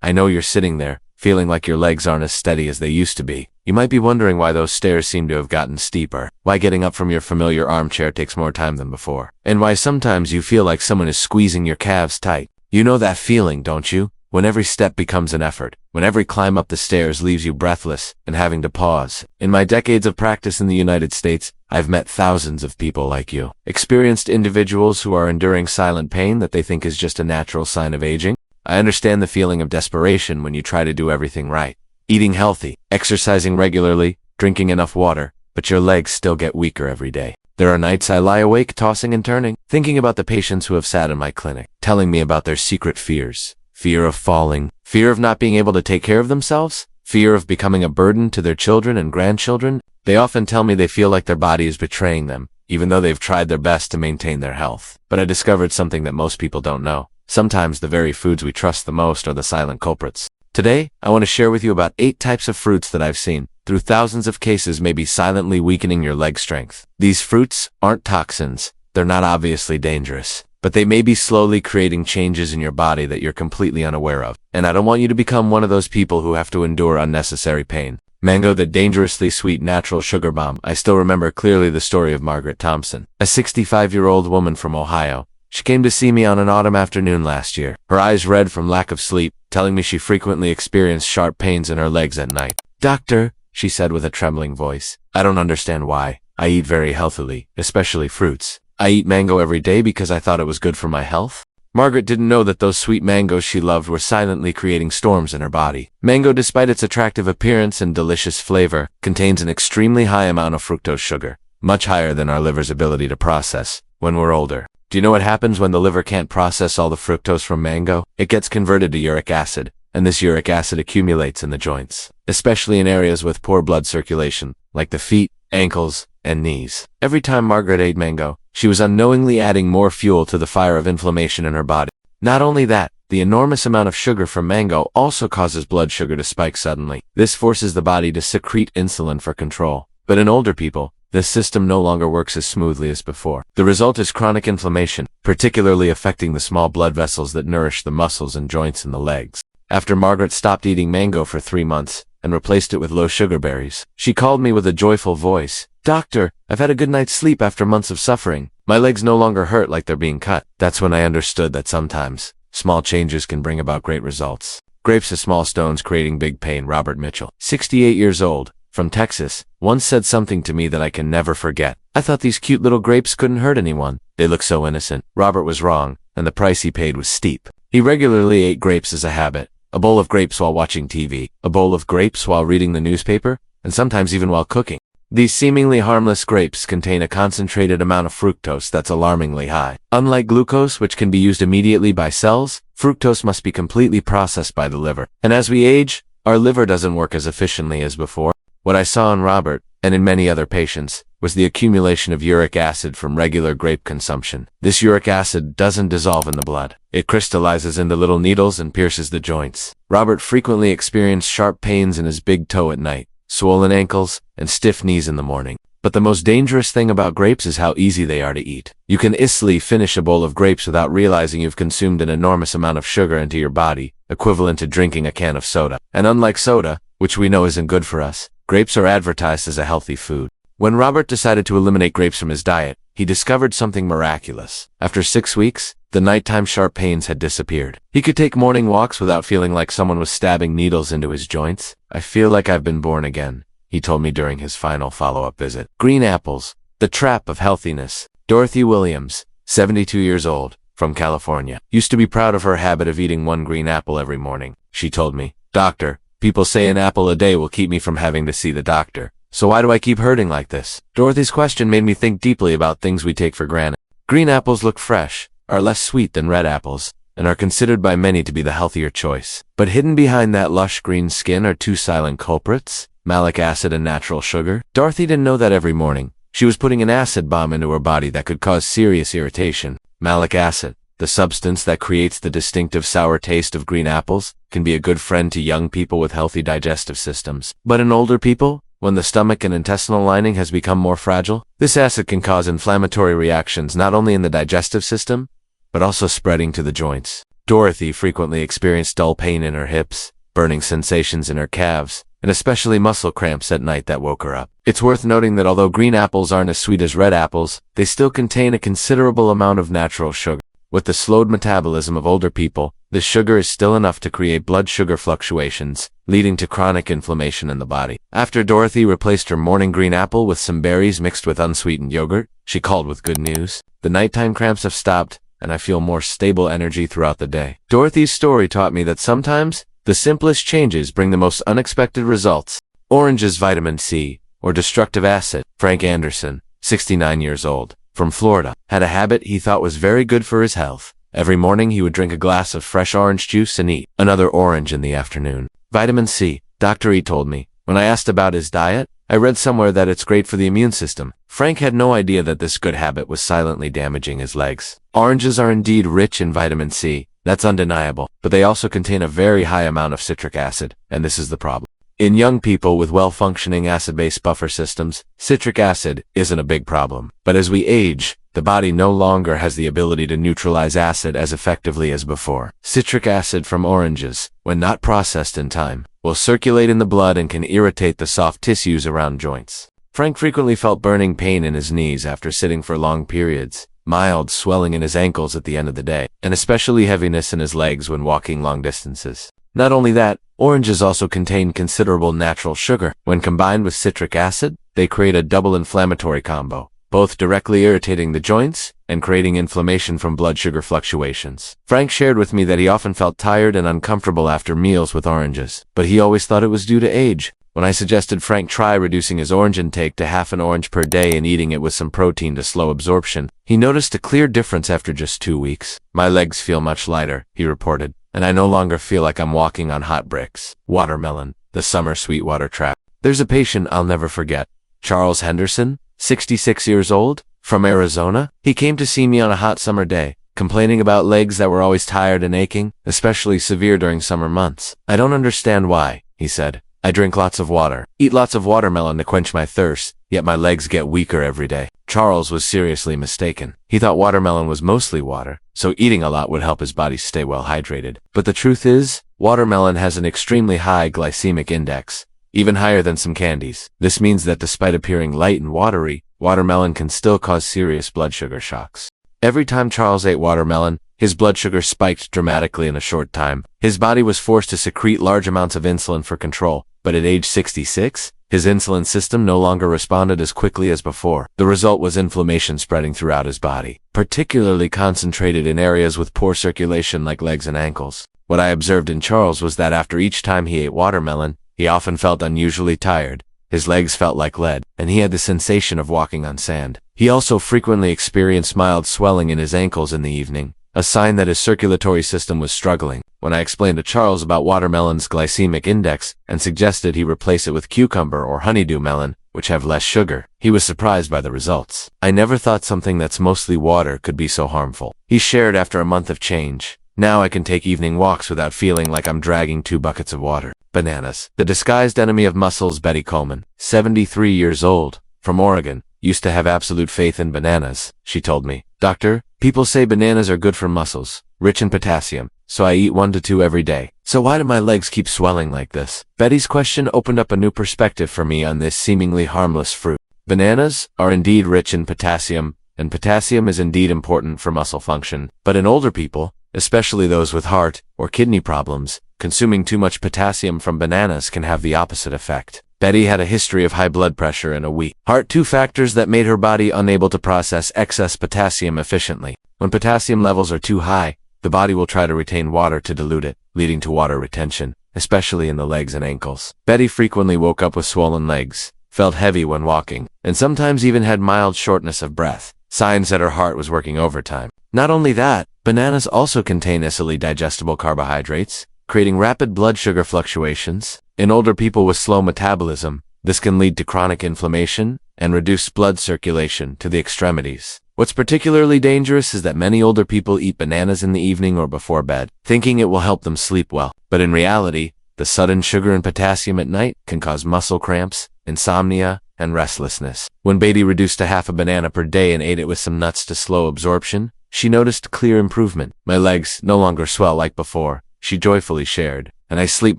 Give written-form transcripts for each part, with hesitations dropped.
I know you're sitting there, feeling like your legs aren't as steady as they used to be. You might be wondering why those stairs seem to have gotten steeper, why getting up from your familiar armchair takes more time than before, and why sometimes you feel like someone is squeezing your calves tight. You know that feeling, don't you? When every step becomes an effort, when every climb up the stairs leaves you breathless and having to pause. In my decades of practice in the United States, I've met thousands of people like you. Experienced individuals who are enduring silent pain that they think is just a natural sign of aging. I understand the feeling of desperation when you try to do everything right. Eating healthy, exercising regularly, drinking enough water, but your legs still get weaker every day. There are nights I lie awake tossing and turning, thinking about the patients who have sat in my clinic, telling me about their secret fears. Fear of falling, fear of not being able to take care of themselves, fear of becoming a burden to their children and grandchildren. They often tell me they feel like their body is betraying them, even though they've tried their best to maintain their health. But I discovered something that most people don't know. Sometimes the very foods we trust the most are the silent culprits. Today, I want to share with you about 8 types of fruits that I've seen, through thousands of cases, may be silently weakening your leg strength. These fruits aren't toxins. They're not obviously dangerous, but they may be slowly creating changes in your body that you're completely unaware of. And I don't want you to become one of those people who have to endure unnecessary pain. Mango, the dangerously sweet natural sugar bomb. I still remember clearly the story of Margaret Thompson, a 65-year-old woman from Ohio. She came to see me on an autumn afternoon last year, her eyes red from lack of sleep, telling me she frequently experienced sharp pains in her legs at night. "Doctor," she said with a trembling voice, "I don't understand why. I eat very healthily, especially fruits. I eat mango every day because I thought it was good for my health." Margaret didn't know that those sweet mangoes she loved were silently creating storms in her body. Mango, despite its attractive appearance and delicious flavor, contains an extremely high amount of fructose sugar, much higher than our liver's ability to process when we're older. Do you know what happens when the liver can't process all the fructose from mango? It gets converted to uric acid, and this uric acid accumulates in the joints, especially in areas with poor blood circulation, like the feet, ankles, and knees. Every time Margaret ate mango, she was unknowingly adding more fuel to the fire of inflammation in her body. Not only that, the enormous amount of sugar from mango also causes blood sugar to spike suddenly. This forces the body to secrete insulin for control. But in older people, this system no longer works as smoothly as before. The result is chronic inflammation, particularly affecting the small blood vessels that nourish the muscles and joints in the legs. After Margaret stopped eating mango for 3 months and replaced it with low-sugar berries, she called me with a joyful voice. "Doctor, I've had a good night's sleep after months of suffering. My legs no longer hurt like they're being cut." That's when I understood that sometimes small changes can bring about great results. Grapes are small stones creating big pain. Robert Mitchell, 68 years old, from Texas, once said something to me that I can never forget. "I thought these cute little grapes couldn't hurt anyone. They look so innocent." Robert was wrong, and the price he paid was steep. He regularly ate grapes as a habit. A bowl of grapes while watching TV, a bowl of grapes while reading the newspaper, and sometimes even while cooking. These seemingly harmless grapes contain a concentrated amount of fructose that's alarmingly high. Unlike glucose, which can be used immediately by cells, fructose must be completely processed by the liver. And as we age, our liver doesn't work as efficiently as before. What I saw in Robert, and in many other patients, was the accumulation of uric acid from regular grape consumption. This uric acid doesn't dissolve in the blood. It crystallizes into little needles and pierces the joints. Robert frequently experienced sharp pains in his big toe at night, swollen ankles, and stiff knees in the morning. But the most dangerous thing about grapes is how easy they are to eat. You can easily finish a bowl of grapes without realizing you've consumed an enormous amount of sugar into your body, equivalent to drinking a can of soda. And unlike soda, which we know isn't good for us, grapes are advertised as a healthy food. When Robert decided to eliminate grapes from his diet, he discovered something miraculous. After 6 weeks, the nighttime sharp pains had disappeared. He could take morning walks without feeling like someone was stabbing needles into his joints. "I feel like I've been born again," he told me during his final follow-up visit. Green apples, the trap of healthiness. Dorothy Williams, 72 years old, from California, used to be proud of her habit of eating 1 green apple every morning. She told me, "Doctor, people say an apple a day will keep me from having to see the doctor. So why do I keep hurting like this?" Dorothy's question made me think deeply about things we take for granted. Green apples look fresh, are less sweet than red apples, and are considered by many to be the healthier choice. But hidden behind that lush green skin are 2 silent culprits: malic acid and natural sugar. Dorothy didn't know that every morning she was putting an acid bomb into her body that could cause serious irritation. Malic acid, the substance that creates the distinctive sour taste of green apples, can be a good friend to young people with healthy digestive systems. But in older people, when the stomach and intestinal lining has become more fragile, this acid can cause inflammatory reactions not only in the digestive system, but also spreading to the joints. Dorothy frequently experienced dull pain in her hips, burning sensations in her calves, and especially muscle cramps at night that woke her up. It's worth noting that although green apples aren't as sweet as red apples, they still contain a considerable amount of natural sugar. With the slowed metabolism of older people, this sugar is still enough to create blood sugar fluctuations, leading to chronic inflammation in the body. After Dorothy replaced her morning green apple with some berries mixed with unsweetened yogurt, she called with good news. The nighttime cramps have stopped, and I feel more stable energy throughout the day. Dorothy's story taught me that sometimes, the simplest changes bring the most unexpected results. Oranges vitamin C, or destructive acid. Frank Anderson, 69 years old, from Florida, had a habit he thought was very good for his health. Every morning he would drink a glass of fresh orange juice and eat another orange in the afternoon. Vitamin C, Dr. E told me. When I asked about his diet, I read somewhere that it's great for the immune system. Frank had no idea that this good habit was silently damaging his legs. Oranges are indeed rich in vitamin C, that's undeniable, but they also contain a very high amount of citric acid, and this is the problem. In young people with well-functioning acid-base buffer systems, citric acid isn't a big problem. But as we age, the body no longer has the ability to neutralize acid as effectively as before. Citric acid from oranges, when not processed in time, will circulate in the blood and can irritate the soft tissues around joints. Frank frequently felt burning pain in his knees after sitting for long periods, mild swelling in his ankles at the end of the day, and especially heaviness in his legs when walking long distances. Not only that, oranges also contain considerable natural sugar. When combined with citric acid, they create a double inflammatory combo, both directly irritating the joints and creating inflammation from blood sugar fluctuations. Frank shared with me that he often felt tired and uncomfortable after meals with oranges, but he always thought it was due to age. When I suggested Frank try reducing his orange intake to half an orange per day and eating it with some protein to slow absorption, he noticed a clear difference after just 2 weeks. "My legs feel much lighter," he reported, "and I no longer feel like I'm walking on hot bricks." Watermelon, the summer sweetwater trap. There's a patient I'll never forget. Charles Henderson, 66 years old, from Arizona. He came to see me on a hot summer day, complaining about legs that were always tired and aching, especially severe during summer months. "I don't understand why," he said. "I drink lots of water, eat lots of watermelon to quench my thirst, yet my legs get weaker every day." Charles was seriously mistaken. He thought watermelon was mostly water, so eating a lot would help his body stay well hydrated. But the truth is, watermelon has an extremely high glycemic index, even higher than some candies. This means that despite appearing light and watery, watermelon can still cause serious blood sugar shocks. Every time Charles ate watermelon, his blood sugar spiked dramatically in a short time. His body was forced to secrete large amounts of insulin for control, but at age 66, his insulin system no longer responded as quickly as before. The result was inflammation spreading throughout his body, particularly concentrated in areas with poor circulation like legs and ankles. What I observed in Charles was that after each time he ate watermelon, he often felt unusually tired. His legs felt like lead, and he had the sensation of walking on sand. He also frequently experienced mild swelling in his ankles in the evening, a sign that his circulatory system was struggling. When I explained to Charles about watermelon's glycemic index and suggested he replace it with cucumber or honeydew melon, which have less sugar, he was surprised by the results. "I never thought something that's mostly water could be so harmful," he shared after a month of change. "Now I can take evening walks without feeling like I'm dragging 2 buckets of water." Bananas. The disguised enemy of muscles. Betty Coleman, 73 years old, from Oregon, used to have absolute faith in bananas. She told me, "Doctor, people say bananas are good for muscles, rich in potassium, so I eat 1 to 2 every day. So why do my legs keep swelling like this?" Betty's question opened up a new perspective for me on this seemingly harmless fruit. Bananas are indeed rich in potassium, and potassium is indeed important for muscle function. But in older people, especially those with heart or kidney problems, consuming too much potassium from bananas can have the opposite effect. Betty had a history of high blood pressure and a weak heart, 2 factors that made her body unable to process excess potassium efficiently. When potassium levels are too high, the body will try to retain water to dilute it, leading to water retention, especially in the legs and ankles. Betty frequently woke up with swollen legs, felt heavy when walking, and sometimes even had mild shortness of breath, signs that her heart was working overtime. Not only that, bananas also contain easily digestible carbohydrates, creating rapid blood sugar fluctuations. In older people with slow metabolism, this can lead to chronic inflammation and reduced blood circulation to the extremities. What's particularly dangerous is that many older people eat bananas in the evening or before bed, thinking it will help them sleep well. But in reality, the sudden sugar and potassium at night can cause muscle cramps, insomnia, and restlessness. When Betty reduced to half a banana per day and ate it with some nuts to slow absorption, she noticed clear improvement. My legs no longer swell like before, she joyfully shared, and I sleep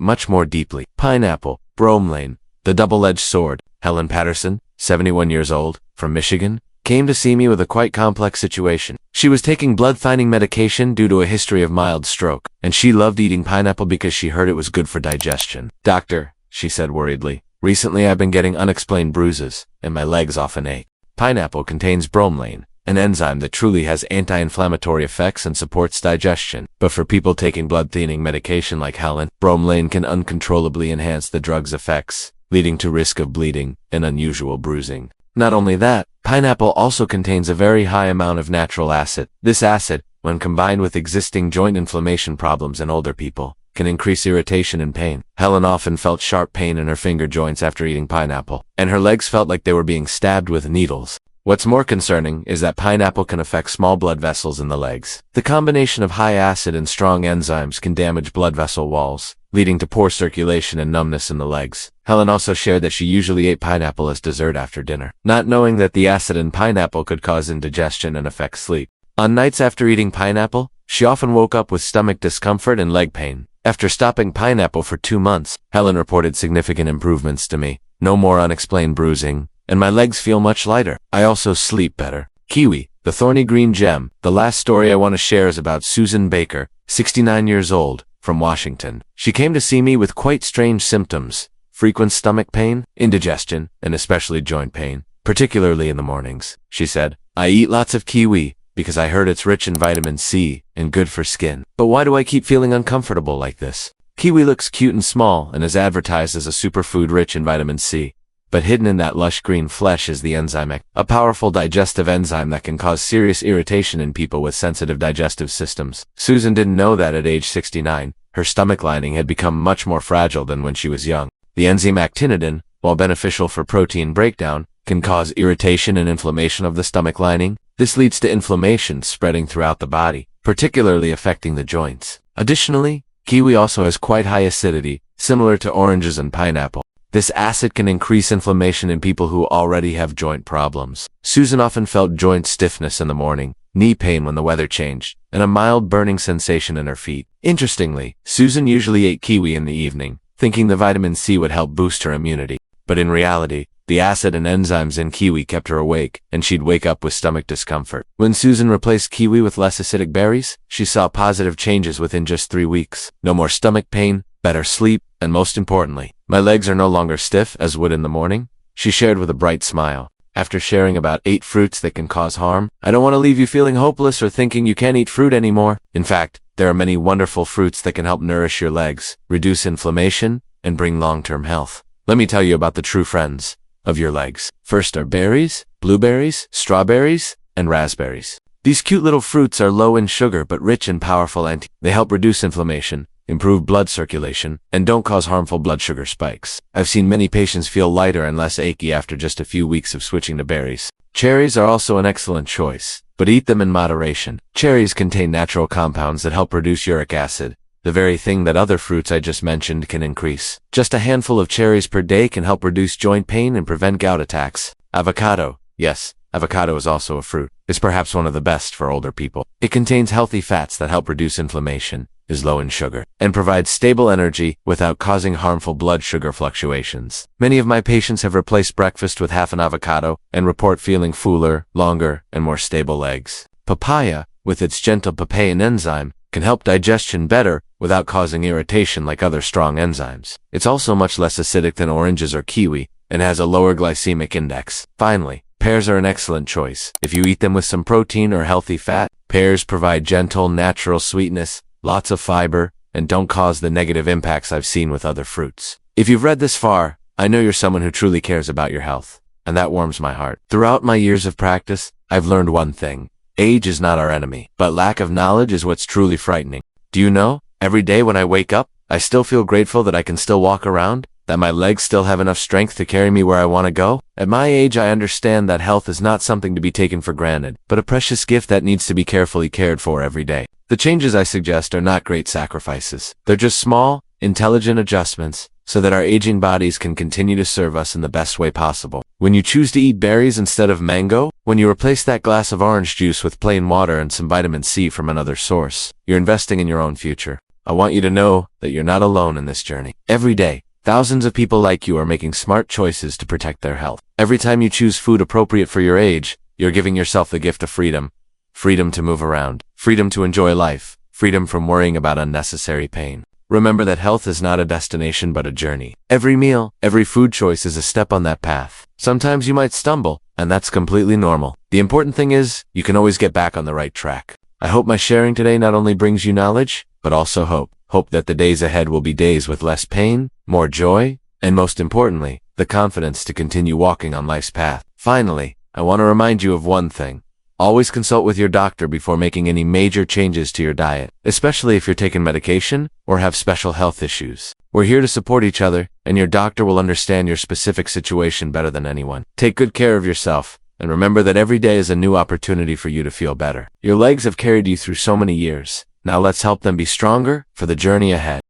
much more deeply. Pineapple, bromelain, the double-edged sword. Helen Patterson, 71 years old, from Michigan, came to see me with a quite complex situation. She was taking blood-thinning medication due to a history of mild stroke, and she loved eating pineapple because she heard it was good for digestion. "Doctor," she said worriedly, "recently I've been getting unexplained bruises, and my legs often ache." Pineapple contains bromelain, an enzyme that truly has anti-inflammatory effects and supports digestion. But for people taking blood-thinning medication like Helen, bromelain can uncontrollably enhance the drug's effects, leading to risk of bleeding and unusual bruising. Not only that, pineapple also contains a very high amount of natural acid. This acid, when combined with existing joint inflammation problems in older people, can increase irritation and pain. Helen often felt sharp pain in her finger joints after eating pineapple, and her legs felt like they were being stabbed with needles. What's more concerning is that pineapple can affect small blood vessels in the legs. The combination of high acid and strong enzymes can damage blood vessel walls, leading to poor circulation and numbness in the legs. Helen also shared that she usually ate pineapple as dessert after dinner, not knowing that the acid in pineapple could cause indigestion and affect sleep. On nights after eating pineapple, she often woke up with stomach discomfort and leg pain. After stopping pineapple for 2 months, Helen reported significant improvements to me. No more unexplained bruising, and my legs feel much lighter. I also sleep better. Kiwi, the thorny green gem. The last story I want to share is about Susan Baker, 69 years old, from Washington. She came to see me with quite strange symptoms: frequent stomach pain, indigestion, and especially joint pain, particularly in the mornings. She said, "I eat lots of kiwi because I heard it's rich in vitamin C and good for skin. But why do I keep feeling uncomfortable like this? Kiwi looks cute and small and is advertised as a superfood rich in vitamin C. But hidden in that lush green flesh is the enzyme, a powerful digestive enzyme that can cause serious irritation in people with sensitive digestive systems." Susan didn't know that at age 69, her stomach lining had become much more fragile than when she was young. The enzyme actinidin, while beneficial for protein breakdown, can cause irritation and inflammation of the stomach lining. This leads to inflammation spreading throughout the body, particularly affecting the joints. Additionally, kiwi also has quite high acidity, similar to oranges and pineapple. This acid can increase inflammation in people who already have joint problems. Susan often felt joint stiffness in the morning, knee pain when the weather changed, and a mild burning sensation in her feet. Interestingly, Susan usually ate kiwi in the evening, thinking the vitamin C would help boost her immunity. But in reality, the acid and enzymes in kiwi kept her awake, and she'd wake up with stomach discomfort. When Susan replaced kiwi with less acidic berries, she saw positive changes within just 3 weeks. No more stomach pain, better sleep, and most importantly, my legs are no longer stiff as would in the morning. She shared with a bright smile. After sharing about 8 fruits that can cause harm, I don't want to leave you feeling hopeless or thinking you can't eat fruit anymore. In fact, there are many wonderful fruits that can help nourish your legs, reduce inflammation, and bring long-term health. Let me tell you about the true friends of your legs. First are berries, blueberries, strawberries, and raspberries. These cute little fruits are low in sugar but rich in powerful They help reduce inflammation, improve blood circulation, and don't cause harmful blood sugar spikes. I've seen many patients feel lighter and less achy after just a few weeks of switching to berries. Cherries are also an excellent choice, but eat them in moderation. Cherries contain natural compounds that help reduce uric acid, the very thing that other fruits I just mentioned can increase. Just a handful of cherries per day can help reduce joint pain and prevent gout attacks. Avocado. Yes, avocado is also a fruit. It's perhaps one of the best for older people. It contains healthy fats that help reduce inflammation, is low in sugar, and provides stable energy without causing harmful blood sugar fluctuations. Many of my patients have replaced breakfast with half an avocado and report feeling fuller, longer, and more stable legs. Papaya, with its gentle papain enzyme, can help digestion better without causing irritation like other strong enzymes. It's also much less acidic than oranges or kiwi and has a lower glycemic index. Finally, pears are an excellent choice. If you eat them with some protein or healthy fat, pears provide gentle, natural sweetness, lots of fiber, and don't cause the negative impacts I've seen with other fruits. If you've read this far, I know you're someone who truly cares about your health, and that warms my heart. Throughout my years of practice, I've learned one thing. Age is not our enemy, but lack of knowledge is what's truly frightening. Do you know, every day when I wake up, I still feel grateful that I can still walk around, that my legs still have enough strength to carry me where I want to go. At my age, I understand that health is not something to be taken for granted, but a precious gift that needs to be carefully cared for every day. The changes I suggest are not great sacrifices. They're just small, intelligent adjustments so that our aging bodies can continue to serve us in the best way possible. When you choose to eat berries instead of mango, when you replace that glass of orange juice with plain water and some vitamin C from another source, you're investing in your own future. I want you to know that you're not alone in this journey. Every day, thousands of people like you are making smart choices to protect their health. Every time you choose food appropriate for your age, you're giving yourself the gift of freedom. Freedom to move around. Freedom to enjoy life. Freedom from worrying about unnecessary pain. Remember that health is not a destination but a journey. Every meal, every food choice is a step on that path. Sometimes you might stumble, and that's completely normal. The important thing is, you can always get back on the right track. I hope my sharing today not only brings you knowledge, but also hope. Hope that the days ahead will be days with less pain, more joy, and most importantly, the confidence to continue walking on life's path. Finally, I want to remind you of one thing. Always consult with your doctor before making any major changes to your diet, especially if you're taking medication or have special health issues. We're here to support each other, and your doctor will understand your specific situation better than anyone. Take good care of yourself, and remember that every day is a new opportunity for you to feel better. Your legs have carried you through so many years. Now let's help them be stronger for the journey ahead.